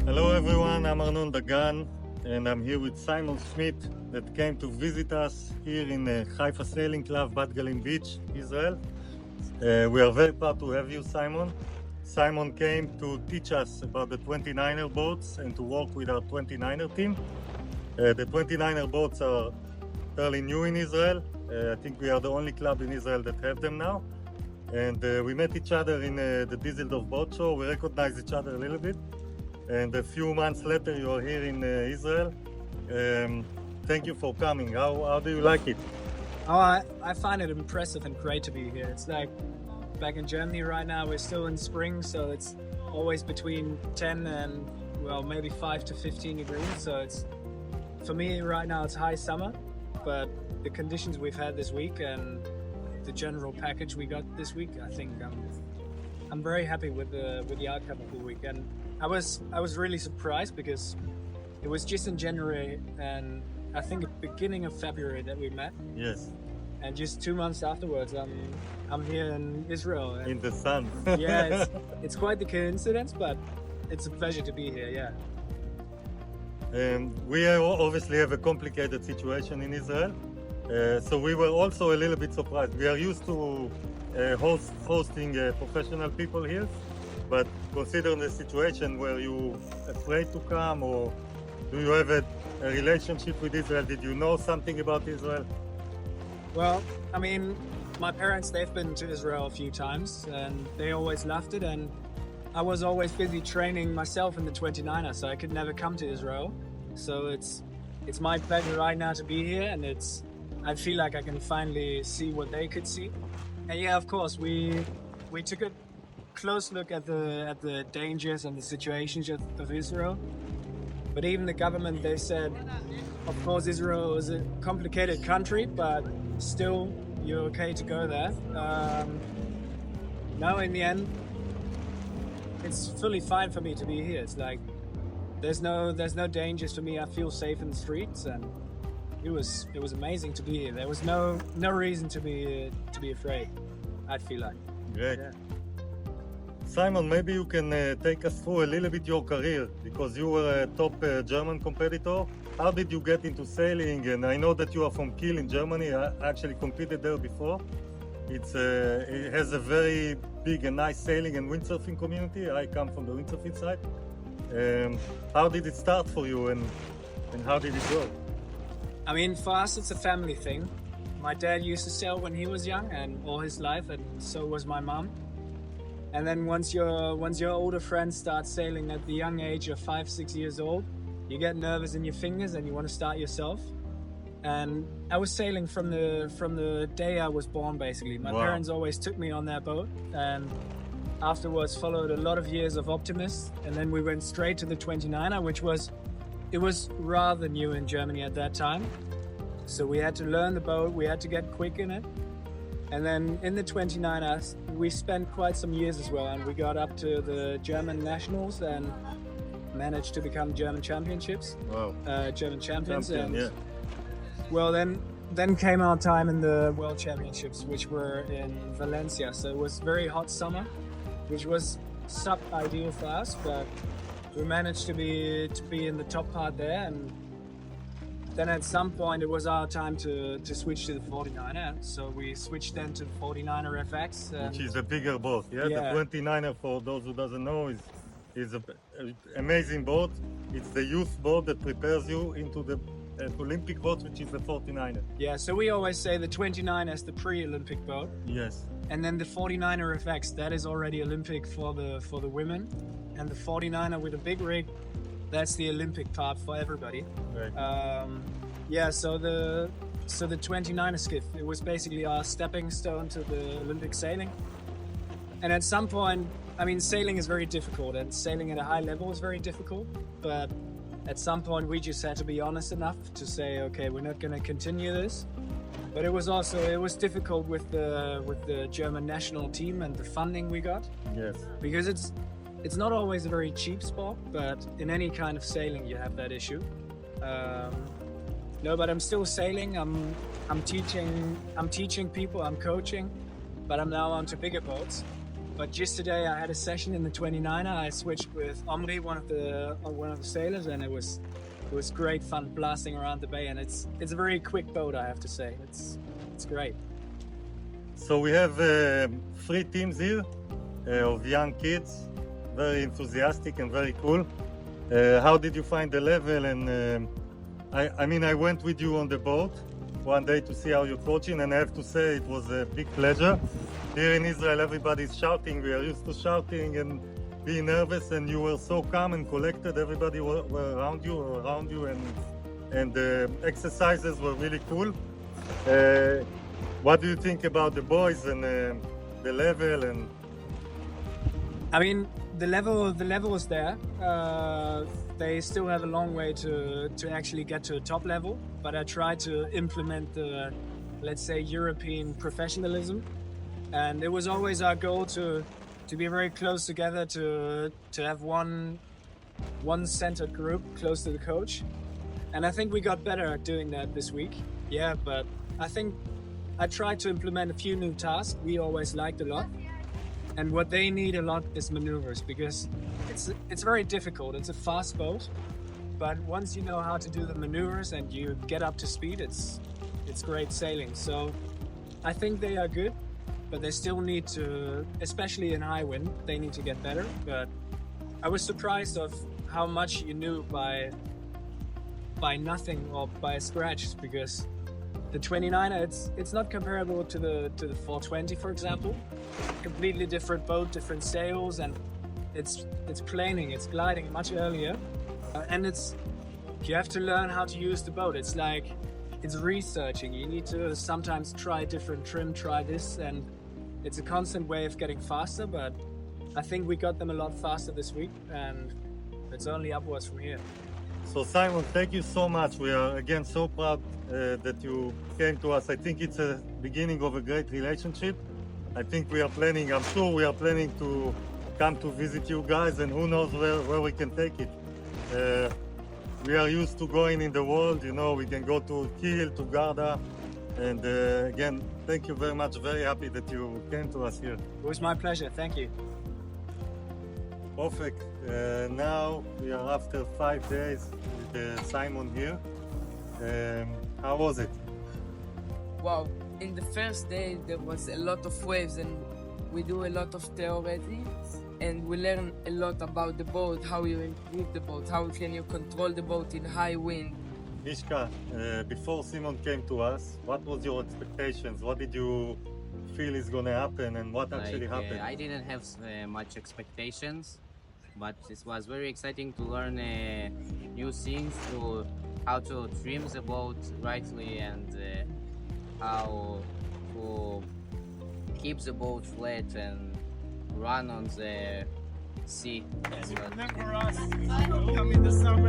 Hello everyone, I'm Arnon Dagan and I'm here with Simon Schmidt that came to visit us here in Haifa Sailing Club, Bat Galim Beach, Israel. We are very proud to have you, Simon. Simon came to teach us about the 29er boats and to work with our 29er team. The 29er boats are fairly new in Israel. I think we are the only club in Israel that have them now. And we met each other in the Düsseldorf boat show. We recognize each other a little bit. And a few months later, you are here in Israel. Thank you for coming. How do you like it? Oh, I find it impressive and great to be here. It's like back in Germany right now, we're still in spring, so it's always between 10 and, well, maybe 5 to 15 degrees. So it's, for me right now, it's high summer, but the conditions we've had this week and the general package we got this week, I think I'm very happy with the outcome of the week. And I was really surprised because it was just in January and I think at the beginning of February that we met. Yes. And just 2 months afterwards, I'm here in Israel. And in the sun. yeah, it's quite the coincidence, but it's a pleasure to be here. Yeah. We obviously have a complicated situation in Israel, so we were also a little bit surprised. We are used to hosting professional people here, but considering the situation, were you afraid to come, or do you have a relationship with Israel? Did you know something about Israel? Well, I mean, my parents, they've been to Israel a few times and they always loved it, and I was always busy training myself in the 29er, so I could never come to Israel. So it's my pleasure right now to be here, and I feel like I can finally see what they could see. And yeah, of course, we took a close look at the dangers and the situations of Israel. But even the government, they said, of course, Israel is a complicated country, but still, you're okay to go there. Now, in the end, it's fully fine for me to be here. It's like there's no dangers for me. I feel safe in the streets, and it was amazing to be here. There was no reason to be afraid, I feel like. Great. Yeah. Simon, maybe you can take us through a little bit your career, because you were a top German competitor. How did you get into sailing? And I know that you are from Kiel in Germany. I actually competed there before. It has a very big and nice sailing and windsurfing community. I come from the windsurfing side. How did it start for you, and how did it go? I mean, for us, it's a family thing. My dad used to sail when he was young and all his life, and so was my mom. And then once your older friends start sailing at the young age of 5-6 years old, you get nervous in your fingers and you want to start yourself. And I was sailing from the day I was born, basically. My Wow. parents always took me on their boat, and afterwards followed a lot of years of Optimist, and then we went straight to the 29er, which was rather new in Germany at that time. So we had to learn the boat, we had to get quick in it. And then in the 29er, we spent quite some years as well, and we got up to the German nationals and managed to become German championships. Wow. German champions. Champion, and yeah. well, then came our time in the World Championships, which were in Valencia. So it was very hot summer, which was sub-ideal for us, but we managed to be in the top part there. And then at some point, it was our time to switch to the 49er. So we switched then to the 49er FX. Which is a bigger boat. Yeah? Yeah. The 29er, for those who doesn't know, is an amazing boat. It's the youth boat that prepares you into the Olympic boat, which is the 49er. Yeah, so we always say the 29er is the pre-Olympic boat. Yes. And then the 49er FX, that is already Olympic for the women. And the 49er with a big rig, that's the Olympic part for everybody. Right. Yeah, so the 29er skiff, it was basically our stepping stone to the Olympic sailing. And at some point, I mean, sailing is very difficult, and sailing at a high level is very difficult. But at some point, we just had to be honest enough to say, okay, we're not going to continue this. But it was difficult with the German national team and the funding we got. Yes. Because it's not always a very cheap sport, but in any kind of sailing you have that issue. No, but I'm still sailing. I'm teaching people. I'm coaching, but I'm now onto bigger boats. But just today I had a session in the 29er. I switched with Omri, one of the sailors, and it was great fun blasting around the bay. And it's a very quick boat, I have to say. It's great. So we have 3 teams here of young kids, very enthusiastic and very cool. How did you find the level? And I mean, I went with you on the boat one day to see how you're coaching, and I have to say it was a big pleasure. Here in Israel, everybody's shouting. We are used to shouting and being nervous, and you were so calm and collected. Everybody were around you, and the exercises were really cool. What do you think about the boys and the level? And I mean, the level is there. They still have a long way to actually get to a top level, but I try to implement the, let's say, European professionalism. And it was always our goal to be very close together, to have one centered group close to the coach. And I think we got better at doing that this week. Yeah, but I think I tried to implement a few new tasks we always liked a lot. And what they need a lot is maneuvers, because it's very difficult. It's a fast boat, but once you know how to do the maneuvers and you get up to speed, it's great sailing. So I think they are good, but they still need to, especially in high wind, they need to get better. But I was surprised of how much you knew by nothing or by a scratch, because the 29er, it's not comparable to the 420, for example. Completely different boat, different sails, and it's planing, it's gliding much earlier, and you have to learn how to use the boat. It's like it's researching. You need to sometimes try different trim, try this, and it's a constant way of getting faster. But I think we got them a lot faster this week, and it's only upwards from here. so Simon, thank you so much. We are again so proud that you came to us. I think it's a beginning of a great relationship. I think I'm sure we are planning to come to visit you guys, and who knows where we can take it. We are used to going in the world, you know, we can go to Kiel, to Garda, and again, thank you very much. Very happy that you came to us here. It was my pleasure, thank you. Perfect. Now we are after 5 days with Simon here. How was it? Wow, in the first day there was a lot of waves, and we do a lot of theory, and we learn a lot about the boat, how you improve the boat, how can you control the boat in high wind. Ishka, before Simon came to us, what was your expectations? What did you feel is going to happen, and what actually happened? I didn't have much expectations, but it was very exciting to learn new things, to how to trim the boat rightly, and how to keep the boat flat and run on the sea. Remember us, come in the summer.